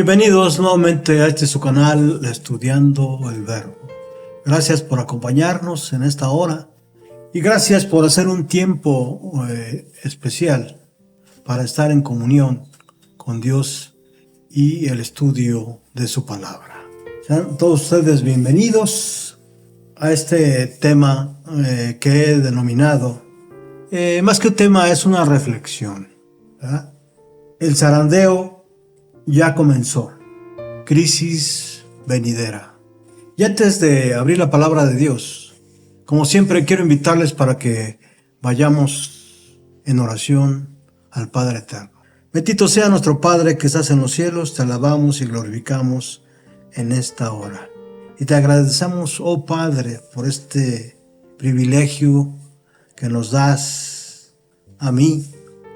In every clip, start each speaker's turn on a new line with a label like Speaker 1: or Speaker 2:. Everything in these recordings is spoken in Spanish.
Speaker 1: Bienvenidos nuevamente a su canal Estudiando el Verbo. Gracias por acompañarnos en esta hora y gracias por hacer un tiempo especial para estar en comunión con Dios y el estudio de su palabra. Sean todos ustedes bienvenidos a este tema que he denominado, más que un tema, es una reflexión, ¿verdad? El zarandeo ya comenzó. Crisis venidera. Y antes de abrir la palabra de Dios, como siempre quiero invitarles para que vayamos en oración al Padre Eterno. Bendito sea nuestro Padre que estás en los cielos, te alabamos y glorificamos en esta hora. Y te agradecemos, oh Padre, por este privilegio que nos das a mí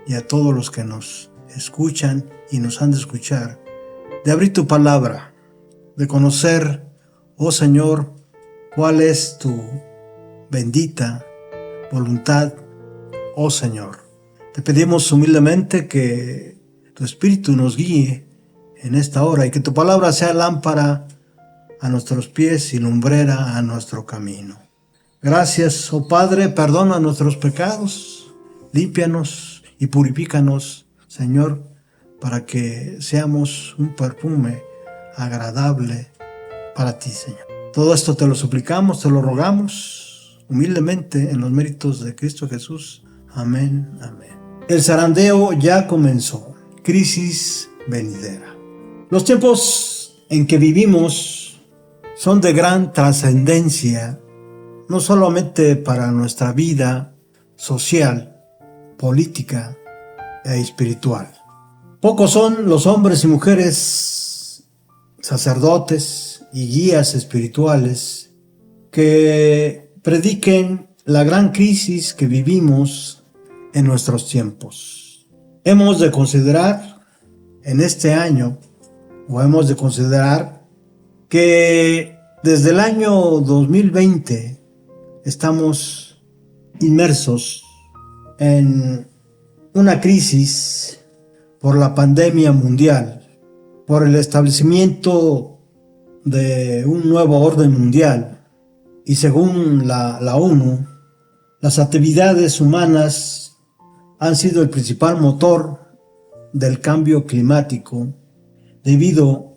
Speaker 1: y a todos los que nos escuchan y nos han de escuchar, de abrir tu palabra, de conocer, oh Señor, cuál es tu bendita voluntad, oh Señor. Te pedimos humildemente que tu Espíritu nos guíe en esta hora y que tu palabra sea lámpara a nuestros pies y lumbrera a nuestro camino. Gracias, oh Padre, perdona nuestros pecados, límpianos y purifícanos, Señor, para que seamos un perfume agradable para ti, Señor. Todo esto te lo suplicamos, te lo rogamos humildemente en los méritos de Cristo Jesús. Amén, amén. El zarandeo ya comenzó. Crisis venidera. Los tiempos en que vivimos son de gran trascendencia, no solamente para nuestra vida social, política e espiritual. Pocos son los hombres y mujeres, sacerdotes y guías espirituales que prediquen la gran crisis que vivimos en nuestros tiempos. Hemos de considerar en este año, o hemos de considerar que desde el año 2020 estamos inmersos en una crisis por la pandemia mundial, por el establecimiento de un nuevo orden mundial, y según la ONU, las actividades humanas han sido el principal motor del cambio climático debido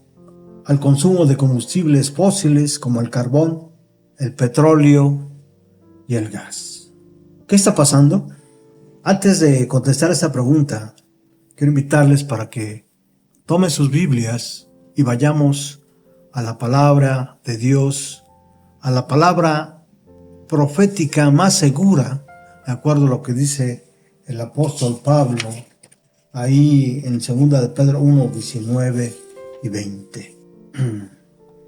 Speaker 1: al consumo de combustibles fósiles como el carbón, el petróleo y el gas. ¿Qué está pasando? Antes de contestar esta pregunta, quiero invitarles para que tomen sus Biblias y vayamos a la palabra de Dios, a la palabra profética más segura, de acuerdo a lo que dice el apóstol Pablo, ahí en 2 de Pedro 1, 19 y 20.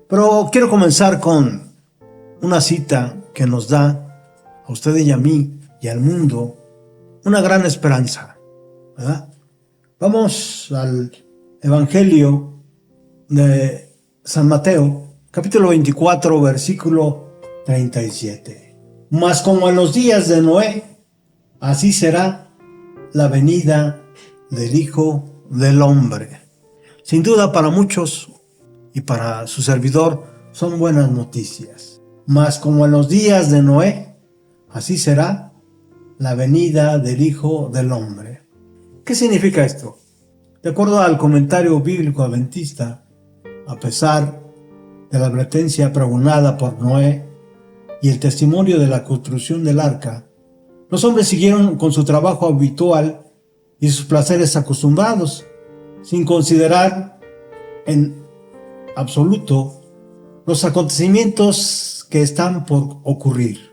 Speaker 1: Pero quiero comenzar con una cita que nos da a usted y a mí y al mundo una gran esperanza, ¿verdad? Vamos al Evangelio de San Mateo, capítulo 24, versículo 37. Mas como en los días de Noé, así será la venida del Hijo del Hombre. Sin duda para muchos y para su servidor son buenas noticias. Mas como en los días de Noé, así será la venida del Hijo del Hombre. ¿Qué significa esto? De acuerdo al comentario bíblico adventista, a pesar de la advertencia pregonada por Noé y el testimonio de la construcción del arca, los hombres siguieron con su trabajo habitual y sus placeres acostumbrados, sin considerar en absoluto los acontecimientos que están por ocurrir.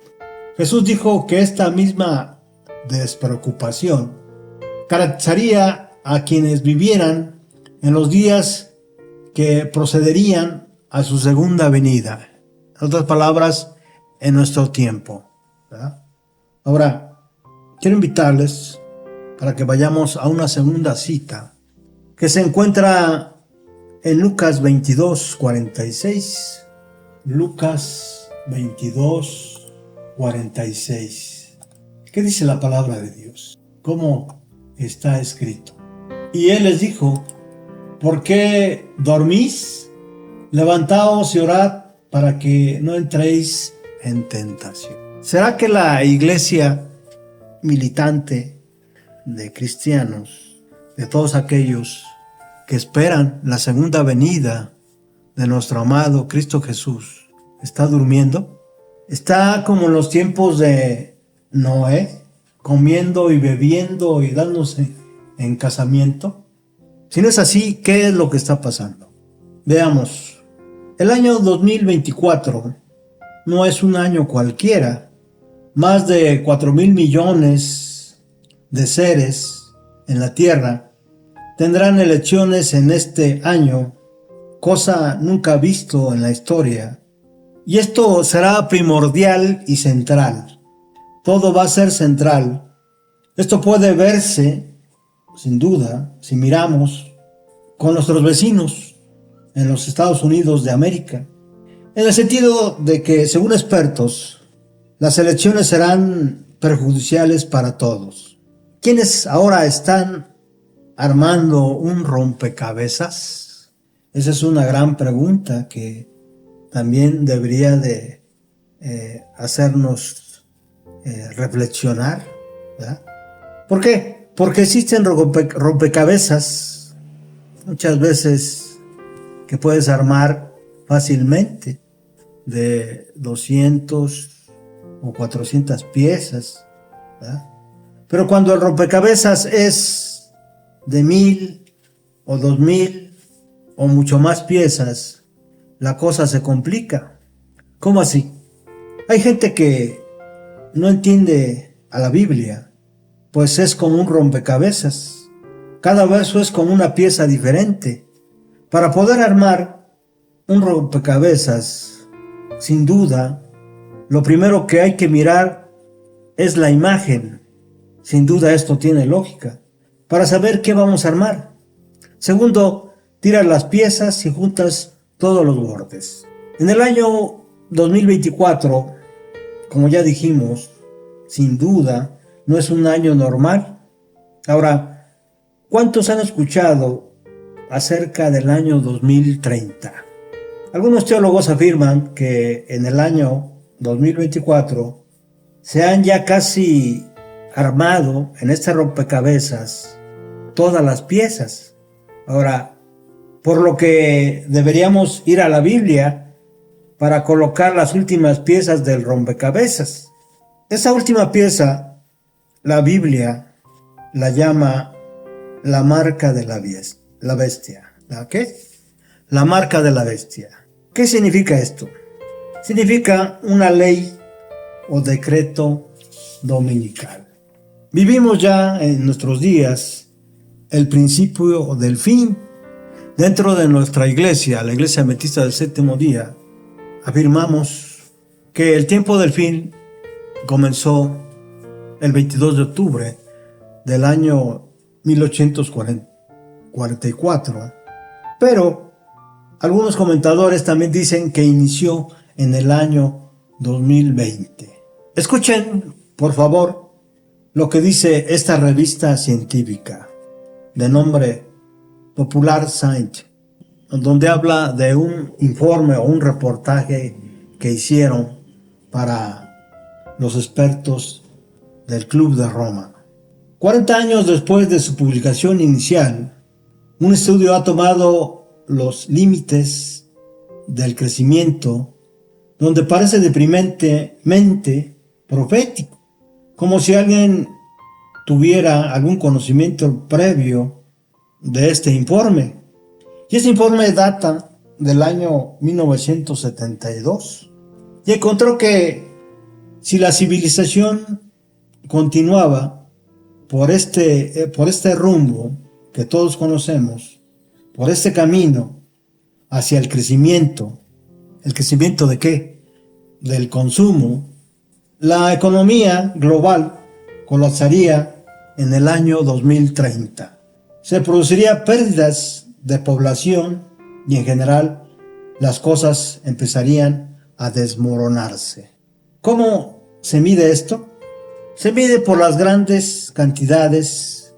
Speaker 1: Jesús dijo que esta misma despreocupación caracterizaría a quienes vivieran en los días que procederían a su segunda venida. En otras palabras, en nuestro tiempo, ¿verdad? Ahora, quiero invitarles para que vayamos a una segunda cita que se encuentra en Lucas 22, 46. Lucas 22, 46. ¿Qué dice la palabra de Dios? ¿Cómo está escrito? Y él les dijo: ¿Por qué dormís? Levantaos y orad para que no entréis en tentación. ¿Será que la iglesia militante de cristianos, de todos aquellos que esperan la segunda venida de nuestro amado Cristo Jesús, está durmiendo? ¿Está como en los tiempos de Noé, comiendo y bebiendo y dándose en casamiento? Si no es así, ¿qué es lo que está pasando? Veamos. El año 2024 no es un año cualquiera. Más de 4,000 millones de seres en la tierra tendrán elecciones en este año, cosa nunca visto en la historia. Y esto será primordial y central. Todo va a ser central. Esto puede verse, sin duda, si miramos con nuestros vecinos en los Estados Unidos de América, en el sentido de que, según expertos, las elecciones serán perjudiciales para todos. ¿Quiénes ahora están armando un rompecabezas? Esa es una gran pregunta que también debería de hacernos reflexionar, ¿verdad? ¿Por qué? Porque existen rompecabezas muchas veces que puedes armar fácilmente de 200 o 400 piezas, ¿verdad? Pero cuando el rompecabezas es de 1,000 o 2,000 o mucho más piezas, la cosa se complica. ¿Cómo así? Hay gente que no entiende a la Biblia, pues es como un rompecabezas. Cada verso es como una pieza diferente. Para poder armar un rompecabezas, sin duda, lo primero que hay que mirar es la imagen. Sin duda esto tiene lógica, para saber qué vamos a armar. Segundo, tiras las piezas y juntas todos los bordes. En el año 2024, como ya dijimos, sin duda, no es un año normal. Ahora, ¿cuántos han escuchado acerca del año 2030? Algunos teólogos afirman que en el año 2024 se han ya casi armado en este rompecabezas todas las piezas. Ahora, por lo que deberíamos ir a la Biblia para colocar las últimas piezas del rompecabezas. Esa última pieza, la Biblia la llama la marca de la bestia. ¿La qué? La marca de la bestia. ¿Qué significa esto? Significa una ley o decreto dominical. Vivimos ya en nuestros días el principio del fin. Dentro de nuestra iglesia, la Iglesia Adventista del Séptimo Día, afirmamos que el tiempo del fin comenzó el 22 de octubre del año 1844, pero algunos comentadores también dicen que inició en el año 2020. Escuchen, por favor, lo que dice esta revista científica de nombre Popular Science, donde habla de un informe o un reportaje que hicieron para los expertos del Club de Roma. 40 años después de su publicación inicial, un estudio ha tomado los límites del crecimiento, donde parece deprimentemente profético, como si alguien tuviera algún conocimiento previo de este informe. Y ese informe data del año 1972 y encontró que si la civilización continuaba por este rumbo que todos conocemos, por este camino hacia el crecimiento ¿de qué? Del consumo, la economía global colapsaría en el año 2030. Se produciría pérdidas de población y en general las cosas empezarían a desmoronarse. ¿Cómo se mide esto? Se mide por las grandes cantidades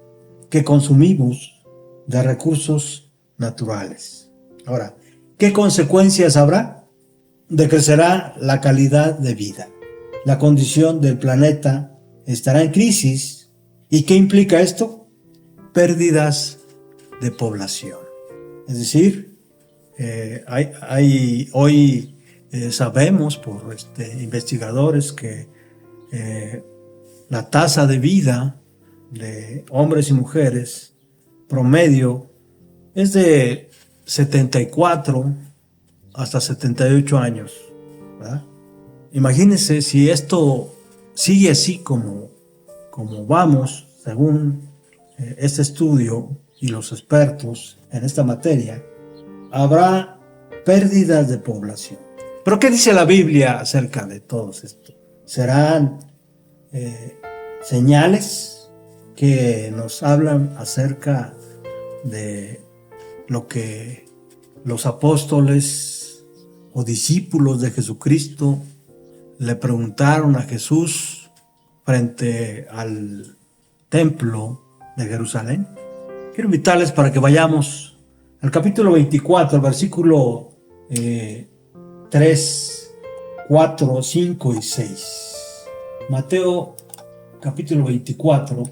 Speaker 1: que consumimos de recursos naturales. Ahora, ¿qué consecuencias habrá? Decrecerá la calidad de vida. La condición del planeta estará en crisis. ¿Y qué implica esto? Pérdidas de población. Es decir, hoy sabemos por investigadores que la tasa de vida de hombres y mujeres promedio es de 74 hasta 78 años, ¿verdad? Imagínense si esto sigue así como vamos, según este estudio y los expertos en esta materia, habrá pérdidas de población. ¿Pero qué dice la Biblia acerca de todo esto? ¿Serán señales que nos hablan acerca de lo que los apóstoles o discípulos de Jesucristo le preguntaron a Jesús frente al templo de Jerusalén? Quiero invitarles para que vayamos al capítulo 24, versículo 3, 4, 5 y 6. Mateo capítulo 24,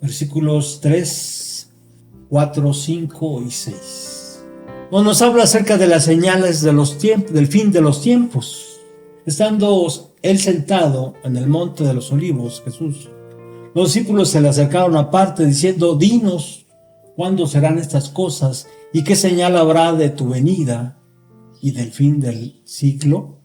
Speaker 1: versículos 3, 4, 5 y 6. Nos habla acerca de las señales de los tiempos, del fin de los tiempos. Estando él sentado en el monte de los olivos, Jesús, los discípulos se le acercaron aparte diciendo: dinos, ¿cuándo serán estas cosas? ¿Y qué señal habrá de tu venida y del fin del siglo?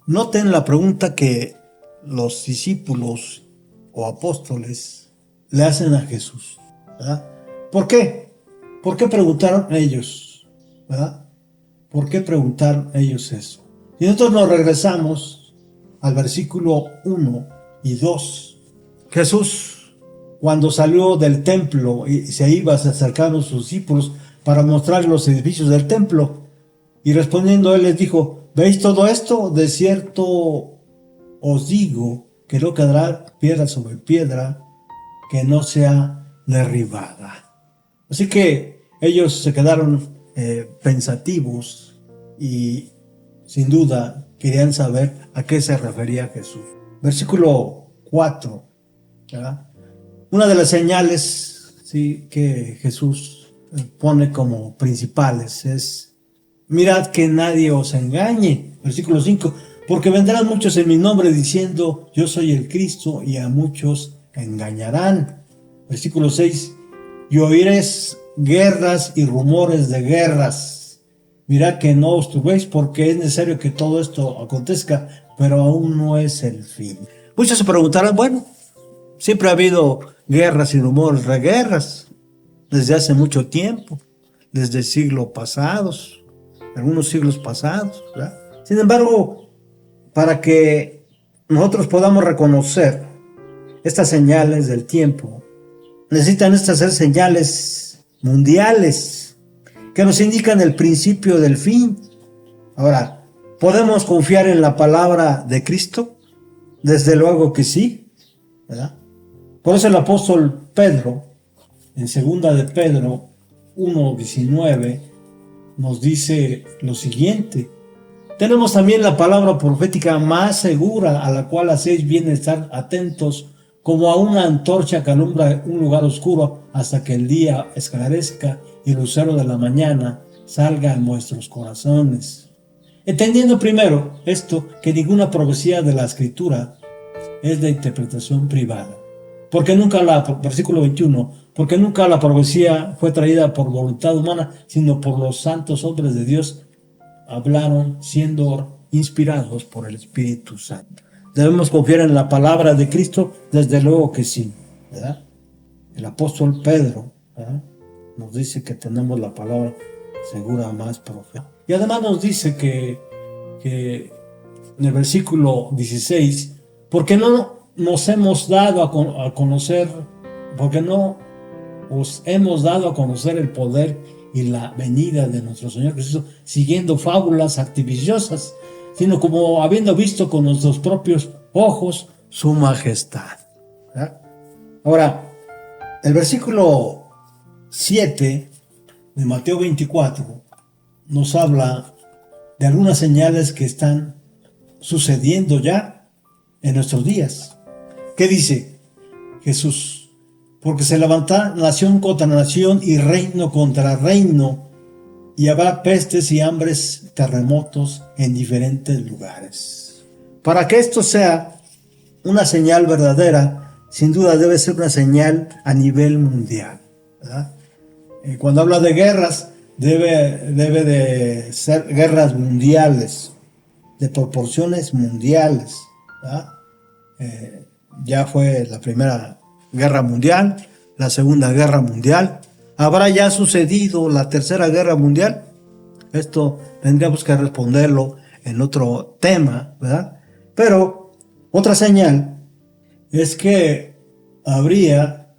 Speaker 1: Noten la pregunta que los discípulos o apóstoles le hacen a Jesús, ¿verdad? ¿Por qué? ¿Por qué preguntaron ellos? ¿Verdad? ¿Por qué preguntaron ellos eso? Y nosotros nos regresamos al versículo 1 y 2. Jesús, cuando salió del templo y se acercaron sus discípulos para mostrar los edificios del templo, y respondiendo él les dijo: ¿veis todo esto? De cierto os digo que no quedará piedra sobre piedra que no sea derribada. Así que ellos se quedaron pensativos y sin duda querían saber a qué se refería Jesús. Versículo 4, ¿verdad? Una de las señales, ¿sí?, que Jesús pone como principales es: mirad que nadie os engañe. Versículo 5, porque vendrán muchos en mi nombre diciendo: yo soy el Cristo, y a muchos engañarán. Versículo 6, y oiréis guerras y rumores de guerras. Mirad que no os turbéis, porque es necesario que todo esto acontezca, pero aún no es el fin. Muchos se preguntarán: bueno, siempre ha habido guerras y rumores de guerras desde hace mucho tiempo, desde siglos pasados, algunos siglos pasados, ¿verdad? Sin embargo, para que nosotros podamos reconocer estas señales del tiempo, necesitan estas ser señales mundiales que nos indican el principio del fin. Ahora, ¿podemos confiar en la palabra de Cristo? Desde luego que sí, ¿verdad? Por eso el apóstol Pedro, en 2 de Pedro 1:19, nos dice lo siguiente: tenemos también la palabra profética más segura, a la cual hacéis bien estar atentos, como a una antorcha que alumbra un lugar oscuro hasta que el día esclarezca y el lucero de la mañana salga en vuestros corazones. Entendiendo primero esto, que ninguna profecía de la Escritura es de interpretación privada. Versículo 21, porque nunca la profecía fue traída por voluntad humana, sino por los santos hombres de Dios hablaron siendo inspirados por el Espíritu Santo. ¿Debemos confiar en la palabra de Cristo? Desde luego que sí, ¿verdad? El apóstol Pedro, ¿verdad?, nos dice que tenemos la palabra segura más profética. Y además nos dice que en el versículo 16, porque no nos hemos dado a conocer, porque no os hemos dado a conocer el poder y la venida de nuestro Señor Jesucristo siguiendo fábulas artificiosas, sino como habiendo visto con nuestros propios ojos su majestad. ¿Verdad? Ahora, el versículo 7 de Mateo 24 nos habla de algunas señales que están sucediendo ya en nuestros días. ¿Qué dice Jesús? Porque se levantará nación contra nación y reino contra reino, y habrá pestes y hambres, terremotos en diferentes lugares. Para que esto sea una señal verdadera, sin duda debe ser una señal a nivel mundial, ¿verdad? Cuando habla de guerras, debe de ser guerras mundiales, de proporciones mundiales, ¿verdad? Ya fue la Primera Guerra Mundial, la Segunda Guerra Mundial. ¿Habrá ya sucedido la Tercera Guerra Mundial? Esto tendríamos que responderlo en otro tema, ¿verdad? Pero otra señal es que habría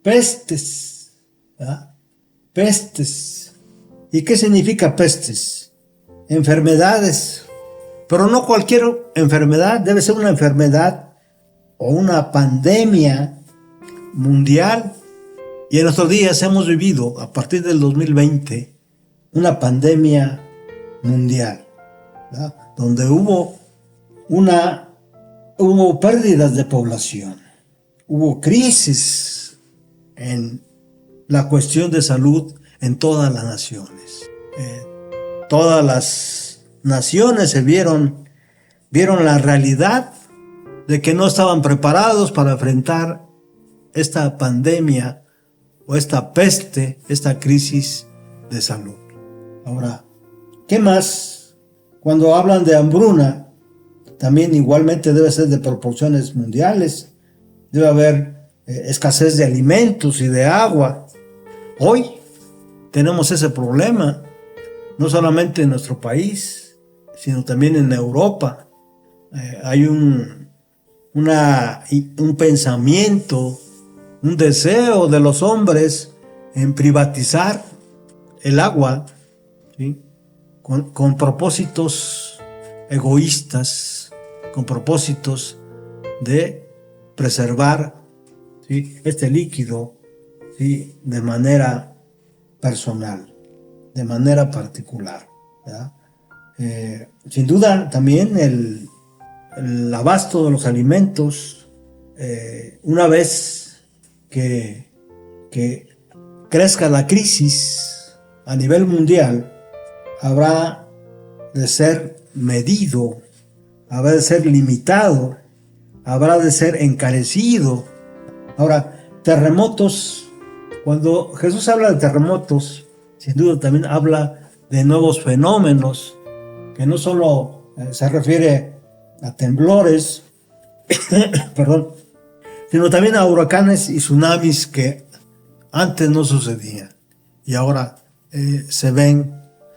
Speaker 1: pestes, ¿verdad? Pestes. ¿Y qué significa pestes? Enfermedades. Pero no cualquier enfermedad, debe ser una enfermedad o una pandemia mundial. Y en nuestros días hemos vivido, a partir del 2020, una pandemia mundial, ¿verdad? Donde hubo pérdidas de población, hubo crisis en la cuestión de salud en todas las naciones. Todas las naciones se vieron la realidad de que no estaban preparados para enfrentar esta pandemia o esta peste, esta crisis de salud. Ahora, ¿qué más? Cuando hablan de hambruna, también igualmente debe ser de proporciones mundiales. Debe haber escasez de alimentos y de agua. Hoy tenemos ese problema, no solamente en nuestro país, sino también en Europa. Hay un pensamiento, un deseo de los hombres en privatizar el agua, ¿sí? Con propósitos egoístas, con propósitos de preservar, ¿sí?, este líquido, ¿sí?, de manera personal, de manera particular, ¿verdad? Sin duda también el abasto de los alimentos, una vez que crezca la crisis a nivel mundial, habrá de ser medido, habrá de ser limitado, habrá de ser encarecido. Ahora, terremotos, cuando Jesús habla de terremotos, sin duda también habla de nuevos fenómenos, que no solo se refiere a temblores, perdón, sino también a huracanes y tsunamis que antes no sucedían y ahora se ven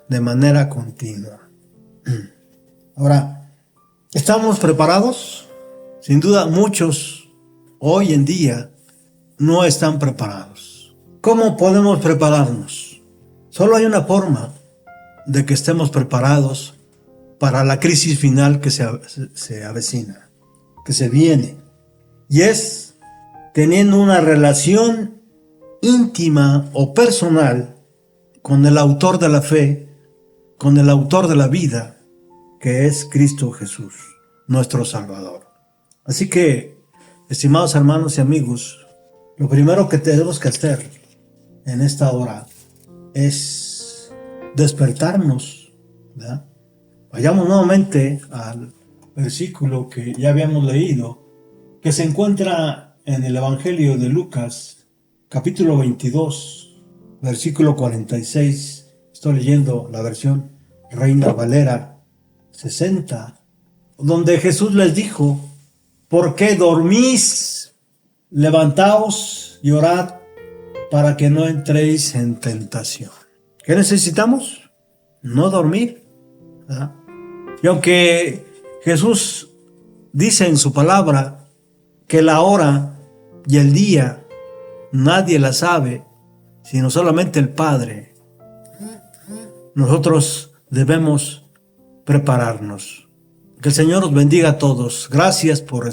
Speaker 1: de manera continua. Ahora, ¿estamos preparados? Sin duda, muchos hoy en día no están preparados. ¿Cómo podemos prepararnos? Solo hay una forma de que estemos preparados para la crisis final que se avecina, que se viene, y es teniendo una relación íntima o personal con el autor de la fe, con el autor de la vida, que es Cristo Jesús, nuestro Salvador. Así que, estimados hermanos y amigos, lo primero que tenemos que hacer en esta hora es despertarnos, ¿verdad? Vayamos nuevamente al versículo que ya habíamos leído, que se encuentra en el Evangelio de Lucas, capítulo 22, versículo 46. Estoy leyendo la versión Reina Valera 60, donde Jesús les dijo: ¿por qué dormís? Levantaos y orad para que no entréis en tentación. ¿Qué necesitamos? No dormir, ¿verdad? Y aunque Jesús dice en su palabra que la hora y el día nadie la sabe, sino solamente el Padre, nosotros debemos prepararnos. Que el Señor nos bendiga a todos. Gracias por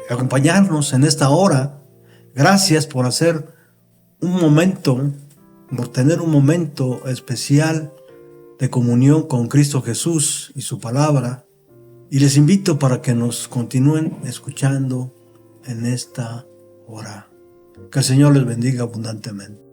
Speaker 1: acompañarnos en esta hora. Gracias por hacer un momento por tener un momento especial de comunión con Cristo Jesús y su palabra. Y les invito para que nos continúen escuchando en esta hora. Que el Señor les bendiga abundantemente.